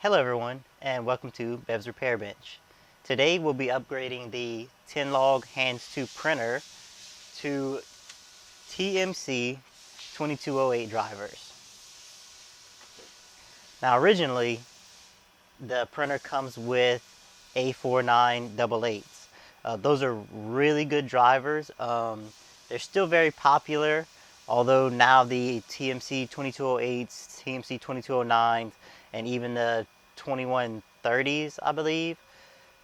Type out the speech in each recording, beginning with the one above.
Hello everyone, and welcome to Bev's Repair Bench. Today we'll be upgrading the Tenlog Hands 2 printer to TMC2208 drivers. Now originally the printer comes with A4988s. Those are really good drivers. They're still very popular, although now the TMC2208s, TMC2209s, and even the 2130s, I believe,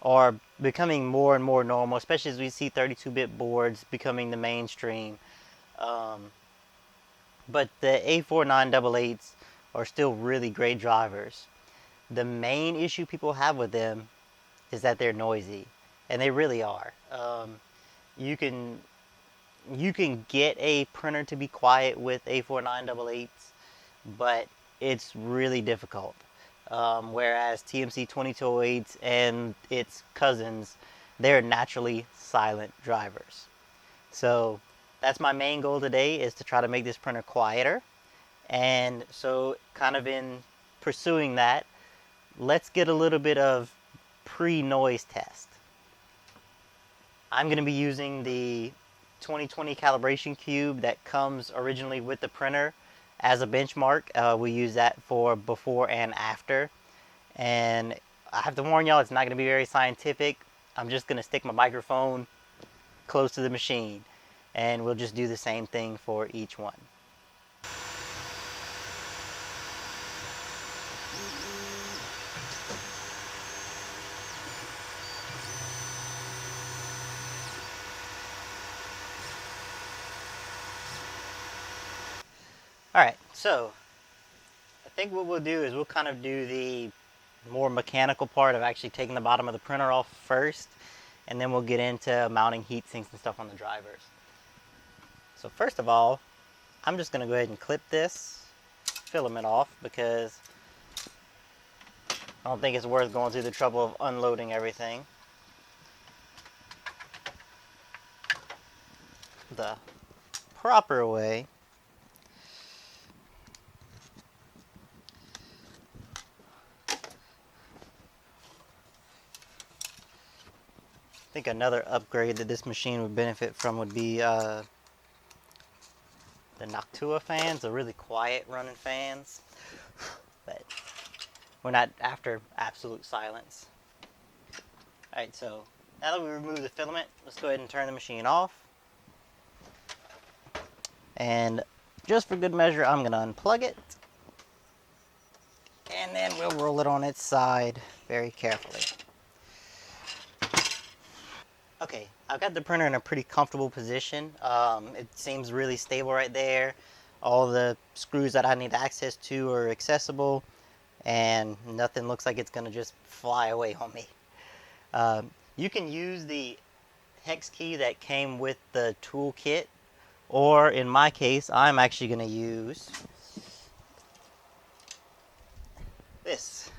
are becoming more and more normal, especially as we see 32-bit boards becoming the mainstream. But the A4988s are still really great drivers. The main issue people have with them is that they're noisy, and they really are. You can get a printer to be quiet with A4988s, but it's really difficult. Whereas TMC2208s and its cousins, they're naturally silent drivers. So that's my main goal today, is to try to make this printer quieter. And so kind of in pursuing that, let's get a little bit of pre-noise test. I'm going to be using the 2020 calibration cube that comes originally with the printer as a benchmark. We use that for before and after. And I have to warn y'all, it's not going to be very scientific. I'm just going to stick my microphone close to the machine, and we'll just do the same thing for each one. Alright, so I think what we'll do is we'll kind of do the more mechanical part of actually taking the bottom of the printer off first, and then we'll get into mounting heat sinks and stuff on the drivers. So first of all, I'm just going to go ahead and clip this filament off, because I don't think it's worth going through the trouble of unloading everything. The proper way I think another upgrade that this machine would benefit from would be the Noctua fans, the really quiet running fans. But we're not after absolute silence. Alright, so now that we remove the filament, let's go ahead and turn the machine off. And just for good measure, I'm going to unplug it. And then we'll roll it on its side very carefully. Okay, I've got the printer in a pretty comfortable position. It seems really stable right there. All the screws that I need access to are accessible, and nothing looks like it's going to just fly away on me. You can use the hex key that came with the toolkit, or in my case, I'm actually going to use this.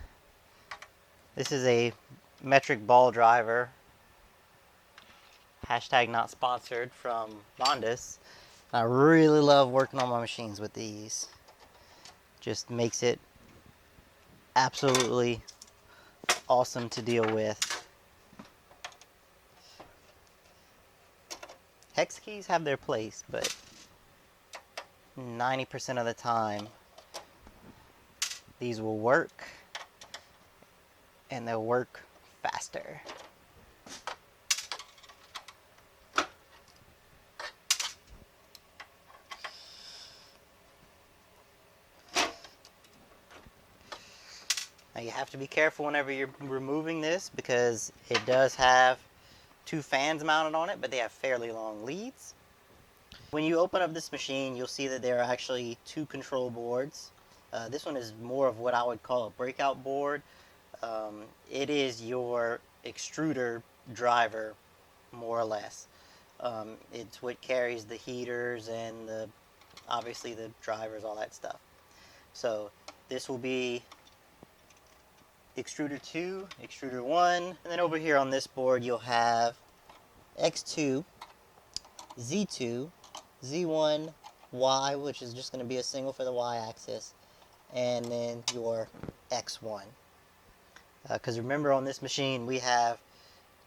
This is a metric ball driver. Hashtag not sponsored, from Bondus. I really love working on my machines with these. Just makes it absolutely awesome to deal with. Hex keys have their place, but 90% of the time these will work, and they'll work faster. Now you have to be careful whenever you're removing this, because it does have two fans mounted on it, but they have fairly long leads. When you open up this machine, you'll see that there are actually two control boards. This one is more of what I would call a breakout board. It is your extruder driver, more or less. It's what carries the heaters and obviously the drivers, all that stuff. So this will be extruder 2, extruder 1, and then over here on this board you'll have X2, Z2, Z1, Y, which is just going to be a single for the Y axis, and then your X1. Because remember, on this machine we have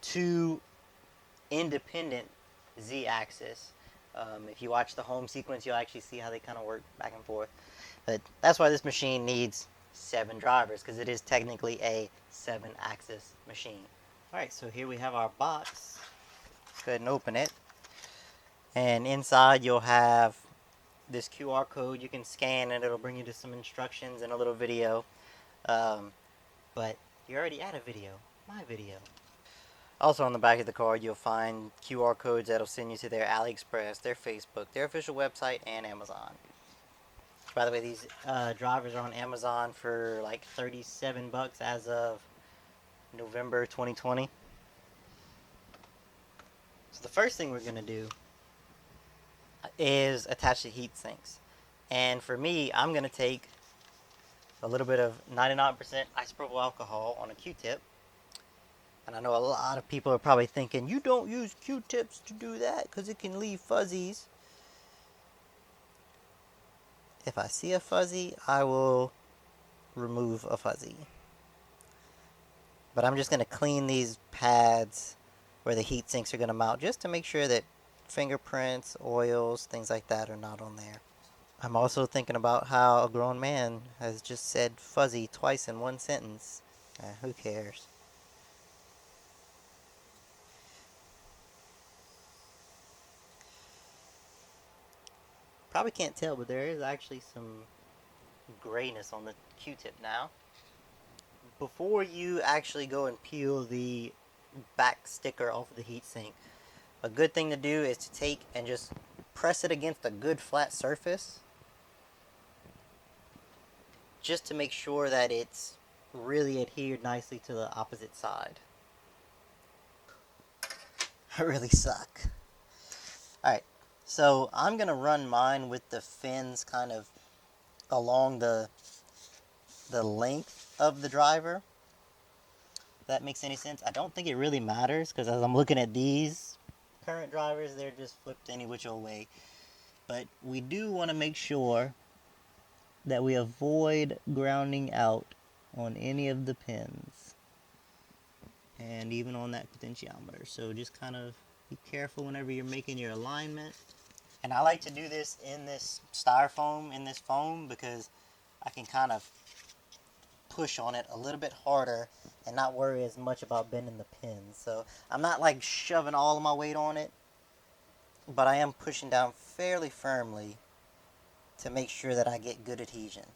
two independent Z-axis. If you watch the home sequence, you'll actually see how they kind of work back and forth. But that's why this machine needs 7 drivers, because it is technically a 7-axis machine. Alright, so here we have our box. Let's go ahead and open it. And inside you'll have this QR code you can scan, and it'll bring you to some instructions and a little video. But you're already at a video, my video. Also on the back of the card you'll find QR codes that'll send you to their AliExpress, their Facebook, their official website, and Amazon. By the way, these drivers are on Amazon for like $37 as of November 2020. So the first thing we're going to do is attach the heat sinks. And for me, I'm going to take a little bit of 99% isopropyl alcohol on a Q-tip. And I know a lot of people are probably thinking, you don't use Q-tips to do that because it can leave fuzzies. If I see a fuzzy, I will remove a fuzzy. But I'm just going to clean these pads where the heat sinks are going to mount, just to make sure that fingerprints, oils, things like that are not on there. I'm also thinking about how a grown man has just said fuzzy twice in one sentence. Who cares? Probably can't tell, but there is actually some grayness on the Q-tip now. Before you actually go and peel the back sticker off of the heatsink, a good thing to do is to take and just press it against a good flat surface, just to make sure that it's really adhered nicely to the opposite side. I really suck. Alright, so I'm going to run mine with the fins kind of along the length of the driver. If that makes any sense. I don't think it really matters, because as I'm looking at these current drivers, they're just flipped any which old way. But we do want to make sure that we avoid grounding out on any of the pins, and even on that potentiometer. So just kind of be careful whenever you're making your alignment. And I like to do this in this styrofoam, in this foam, because I can kind of push on it a little bit harder and not worry as much about bending the pins. So I'm not like shoving all of my weight on it, but I am pushing down fairly firmly to make sure that I get good adhesion.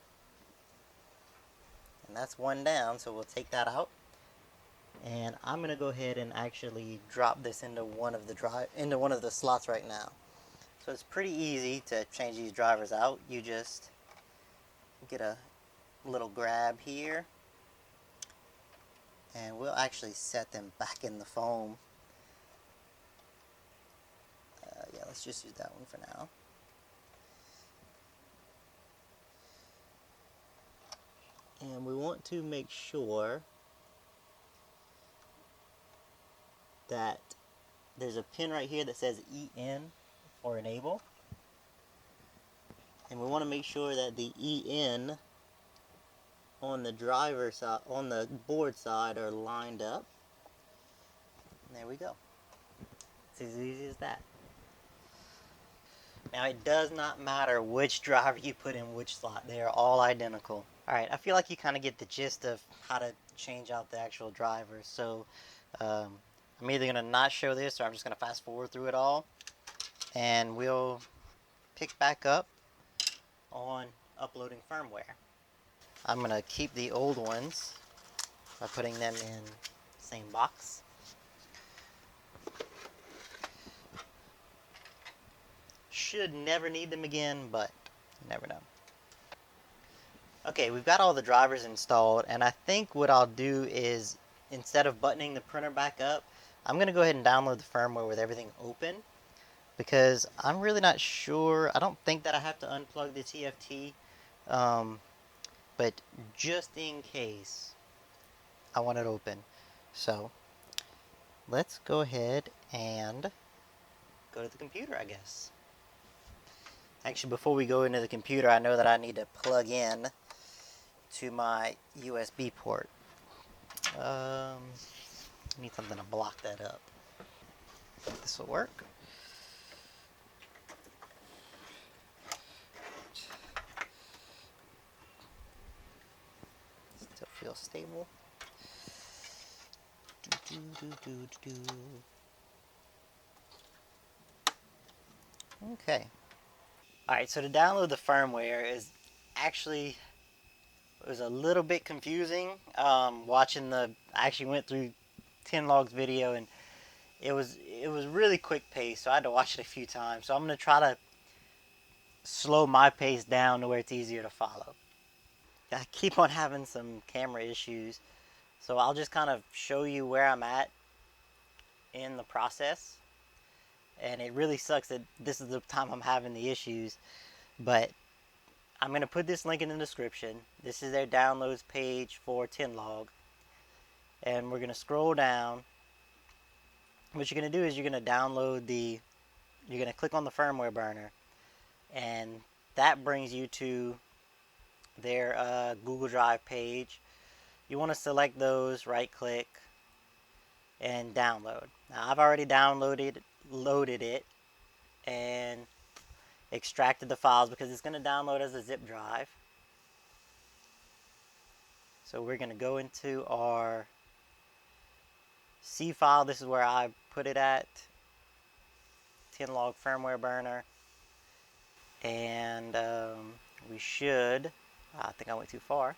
And that's one down, so we'll take that out. And I'm going to go ahead and actually drop this into one of the slots right now. So it's pretty easy to change these drivers out. You just get a little grab here, and we'll actually set them back in the foam. Yeah, let's just use that one for now. And we want to make sure that there's a pin right here that says EN for enable. And we want to make sure that the EN on the driver side, on the board side, are lined up. And there we go. It's as easy as that. Now, it does not matter which driver you put in which slot. They are all identical. Alright, I feel like you kind of get the gist of how to change out the actual drivers. So, I'm either going to not show this, or I'm just going to fast forward through it all. And we'll pick back up on uploading firmware. I'm going to keep the old ones by putting them in the same box. Should never need them again, but you never know. Okay, we've got all the drivers installed, and I think what I'll do is, instead of buttoning the printer back up, I'm going to go ahead and download the firmware with everything open, because I'm really not sure. I don't think that I have to unplug the TFT, but just in case, I want it open. So let's go ahead and go to the computer, I guess. Actually, before we go into the computer, I know that I need to plug in to my USB port. Need something to block that up. This will work. Still feels stable. Okay. Alright, so to download the firmware is actually, it was a little bit confusing. Watching I actually went through Tenlog's video, and it was really quick pace, so I had to watch it a few times. So I'm gonna try to slow my pace down to where it's easier to follow. I keep on having some camera issues, so I'll just kind of show you where I'm at in the process. And it really sucks that this is the time I'm having the issues, but I'm going to put this link in the description. This is their downloads page for Tenlog, and we're going to scroll down. What you're going to do is you're going to download you're going to click on the firmware burner, and that brings you to their Google Drive page. You want to select those, right click, and download. Now I've already loaded it, and extracted the files because it's going to download as a zip drive. So we're going to go into our C file. This is where I put it at, Tenlog firmware burner, and we should, I think I went too far.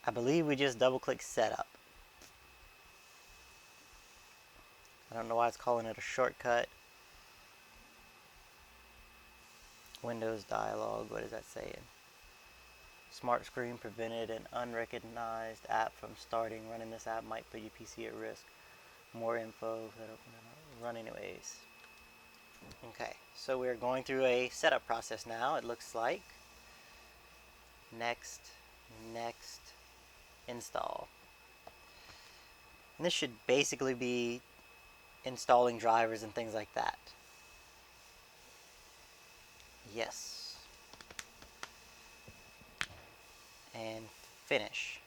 I believe we just double click setup. I don't know why it's calling it a shortcut. Windows dialog, what is that saying? Smart screen prevented an unrecognized app from starting. Running this app might put your PC at risk. More info. Run anyways. Okay, so we're going through a setup process now, it looks like. Next, install. And this should basically be installing drivers and things like that. Yes. And finish.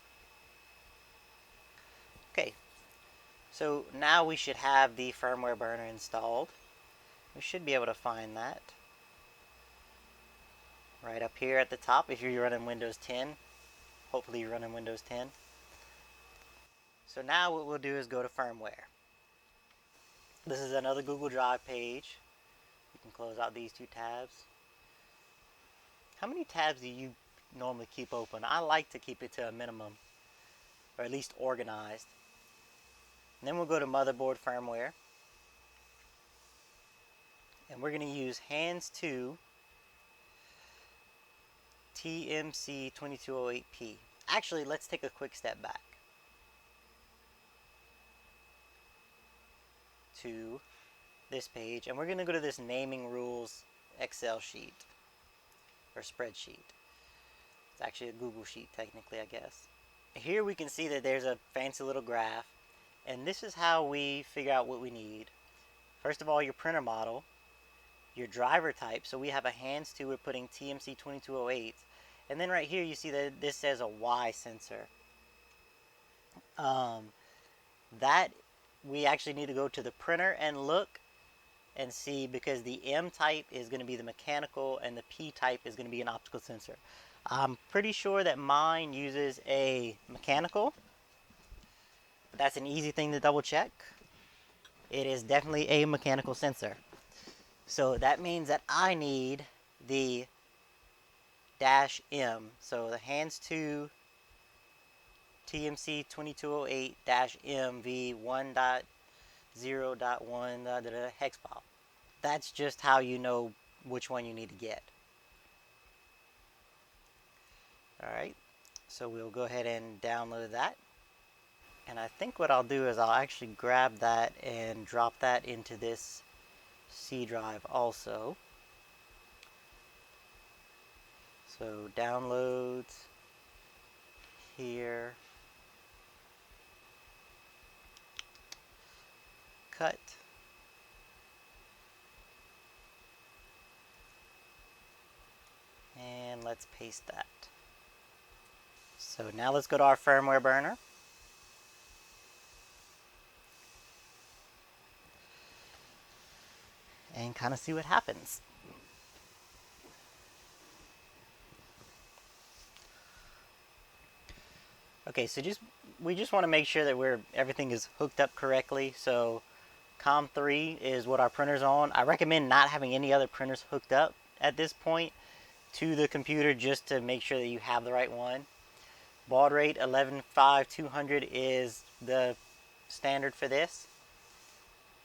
Okay, so now we should have the firmware burner installed. We should be able to find that right up here at the top if you're running Windows 10. Hopefully you're running Windows 10. So now what we'll do is go to firmware. This is another Google Drive page. You can close out these two tabs. How many tabs do you normally keep open? I like to keep it to a minimum, or at least organized. And then we'll go to motherboard firmware, and we're going to use Hands 2 TMC2208P. Actually, let's take a quick step back to this page, and we're going to go to this naming rules Excel sheet or spreadsheet. It's actually a Google sheet technically, I guess. Here we can see that there's a fancy little graph, and this is how we figure out what we need. First of all, your printer model, your driver type. So we have a Hands 2, we're putting TMC2208s, and then right here you see that this says a Y sensor. That we actually need to go to the printer and look and see, because the M type is going to be the mechanical and the P type is going to be an optical sensor. I'm pretty sure that mine uses a mechanical, but that's an easy thing to double check. It is definitely a mechanical sensor. So that means that I need the -M. So the Hands 2 TMC2208-MV 1.0.1 hex file. That's just how you know which one you need to get. Alright, so we'll go ahead and download that. And I think what I'll do is I'll actually grab that and drop that into this C drive also. So downloads here, cut, and let's paste that. So now let's go to our firmware burner. and kind of see what happens. Okay, so we just want to make sure that everything is hooked up correctly. So COM3 is what our printer's on. I recommend not having any other printers hooked up at this point to the computer, just to make sure that you have the right one. Baud rate 11.5-200 is the standard for this.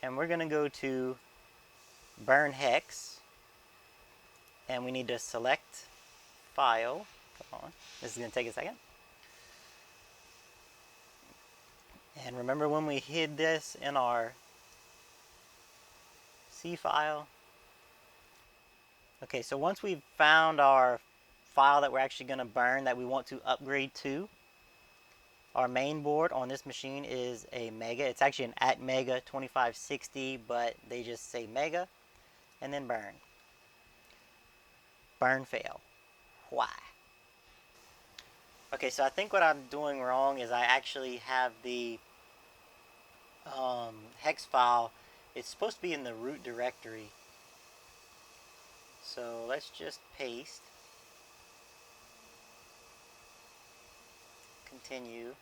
And we're going to go to burn hex, and we need to select file. Come on, this is going to take a second. And remember when we hid this in our C file? Okay, so once we've found our file that we're actually going to burn that we want to upgrade to, our main board on this machine is a Mega. It's actually an Atmega 2560, but they just say Mega, and then burn. Burn fail. Why? Okay, so I think what I'm doing wrong is I actually have the hex file. It's supposed to be in the root directory. So let's just paste. Continue.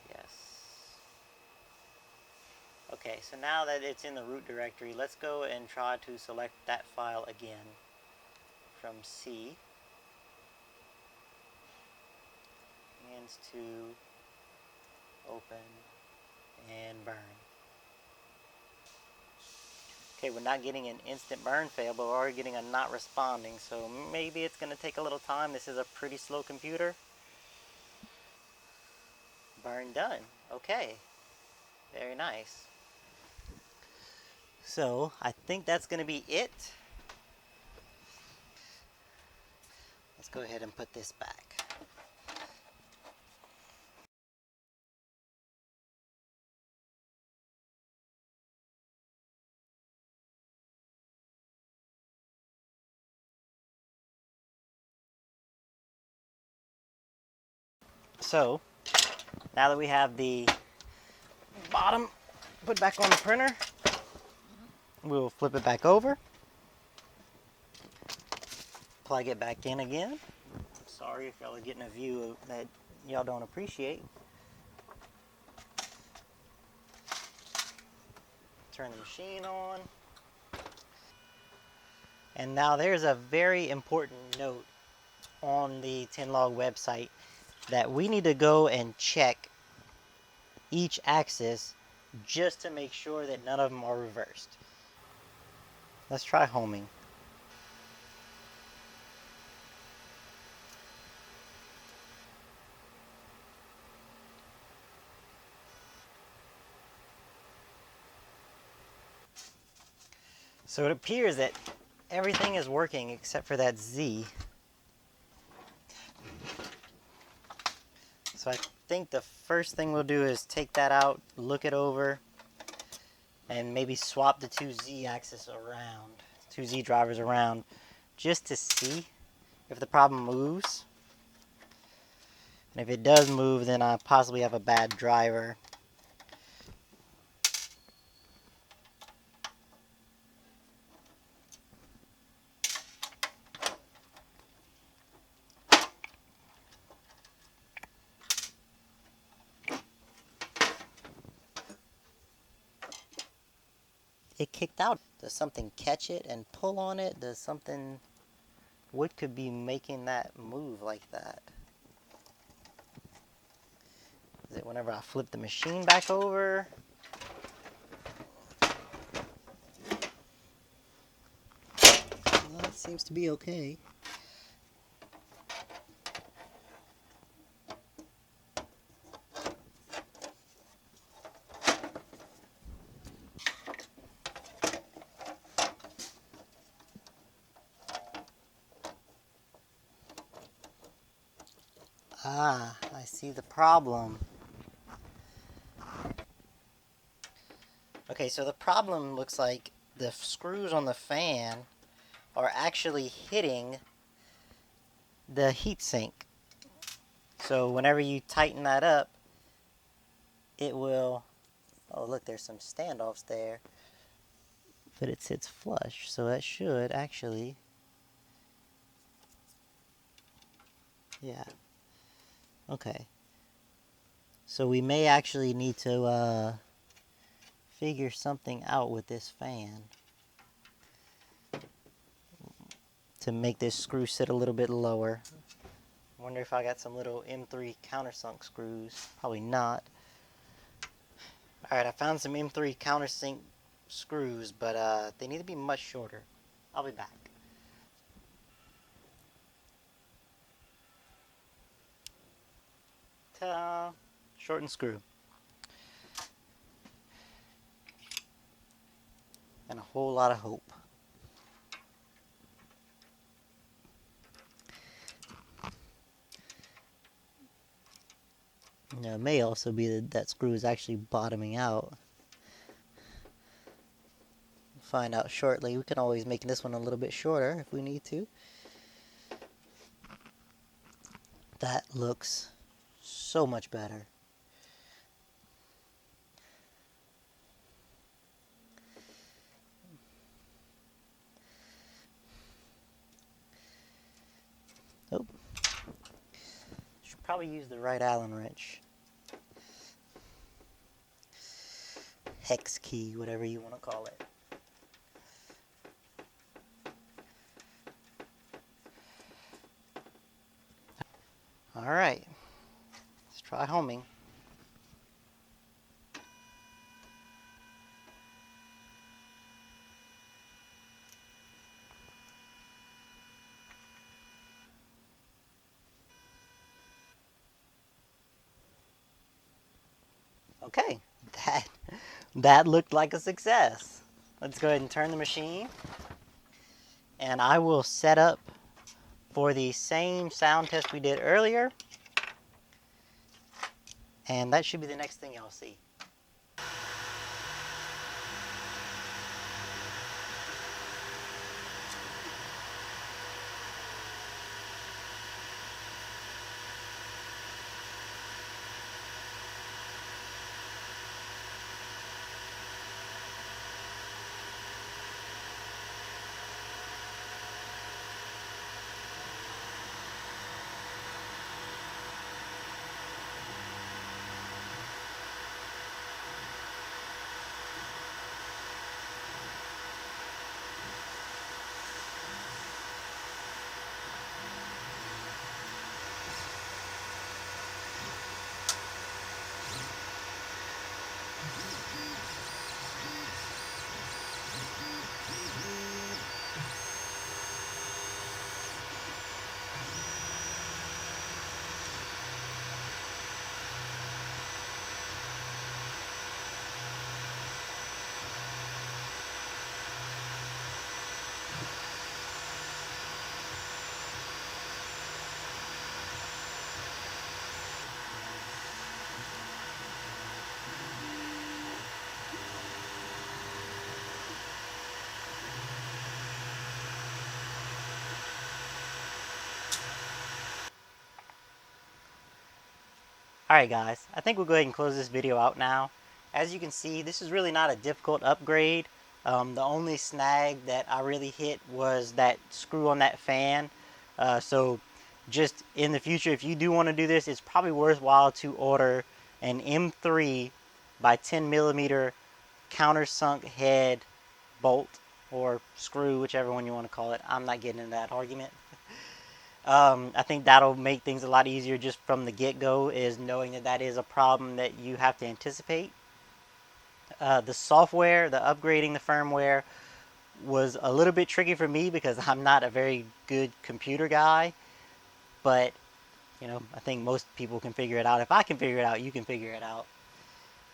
Yes. Okay, so now that it's in the root directory, let's go and try to select that file again from C. Hands to open and burn. Okay, we're not getting an instant burn fail, but we're already getting a not responding, so maybe it's going to take a little time. This is a pretty slow computer. Burn done. Okay, very nice. So I think that's going to be it. Let's go ahead and put this back. So now that we have the bottom put back on the printer, we'll flip it back over, plug it back in again. Sorry if y'all are getting a view that y'all don't appreciate. Turn the machine on. And now there's a very important note on the Tenlog website that we need to go and check each axis just to make sure that none of them are reversed. Let's try homing. So it appears that everything is working except for that Z. So I think the first thing we'll do is take that out, look it over, and maybe swap the two Z axis around, two Z drivers around, just to see if the problem moves. And if it does move, then I possibly have a bad driver. It kicked out. Does something catch it and pull on it? Does something, what could be making that move like that? Is it whenever I flip the machine back over? Well, it seems to be okay. Ah, I see the problem. Okay, so the problem looks like the screws on the fan are actually hitting the heatsink. So whenever you tighten that up, it will Oh, look, there's some standoffs there, but it sits flush, so that should actually, yeah, okay. So we may actually need to figure something out with this fan to make this screw sit a little bit lower. I wonder if I got some little M3 countersunk screws. Probably not. Alright, I found some M3 countersink screws, but they need to be much shorter. I'll be back. Ta-da! Shortened screw. And a whole lot of hope. Now, it may also be that that screw is actually bottoming out. We'll find out shortly. We can always make this one a little bit shorter if we need to. That looks so much better. Oh, should probably use the right Allen wrench. Hex key, whatever you want to call it. Alright, let's try homing. Okay, that looked like a success. Let's go ahead and turn the machine, and I will set up for the same sound test we did earlier, and that should be the next thing y'all see. Alright guys, I think we'll go ahead and close this video out now. As you can see, this is really not a difficult upgrade. The only snag that I really hit was that screw on that fan. So just in the future, if you do want to do this, it's probably worthwhile to order an M3 by 10 millimeter countersunk head bolt or screw, whichever one you want to call it. I'm not getting into that argument. I think that'll make things a lot easier just from the get-go, is knowing that that is a problem that you have to anticipate. The software, the upgrading the firmware was a little bit tricky for me because I'm not a very good computer guy, but you know, I think most people can figure it out. If I can figure it out, you can figure it out.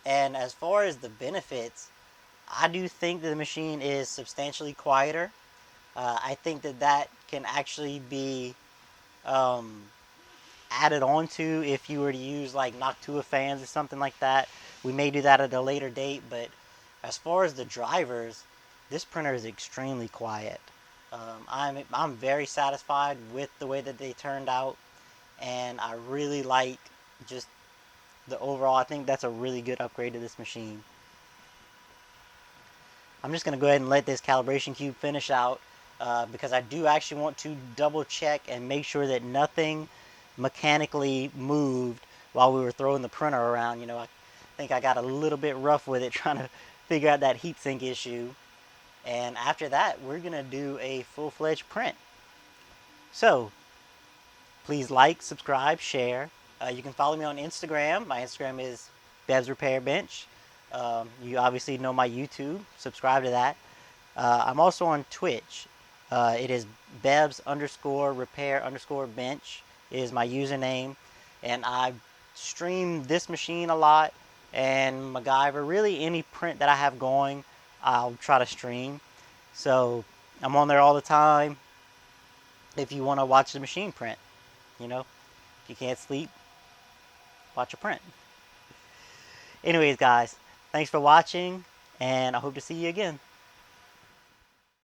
And as far as the benefits, I do think that the machine is substantially quieter. I think that that can actually be added on to if you were to use like Noctua fans or something like that. We may do that at a later date, but as far as the drivers, this printer is extremely quiet. I'm very satisfied with the way that they turned out, and I really like just the overall. I think that's a really good upgrade to this machine. I'm just going to go ahead and let this calibration cube finish out because I do actually want to double check and make sure that nothing mechanically moved while we were throwing the printer around. You know, I think I got a little bit rough with it trying to figure out that heatsink issue. And after that, we're going to do a full-fledged print. So, please like, subscribe, share. You can follow me on Instagram. My Instagram is Bev's Repair Bench. You obviously know my YouTube. Subscribe to that. I'm also on Twitch. It is Bevs_repair_bench is my username. And I stream this machine a lot. And MacGyver, really any print that I have going, I'll try to stream. So I'm on there all the time if you want to watch the machine print. You know, if you can't sleep, watch a print. Anyways, guys, thanks for watching, and I hope to see you again.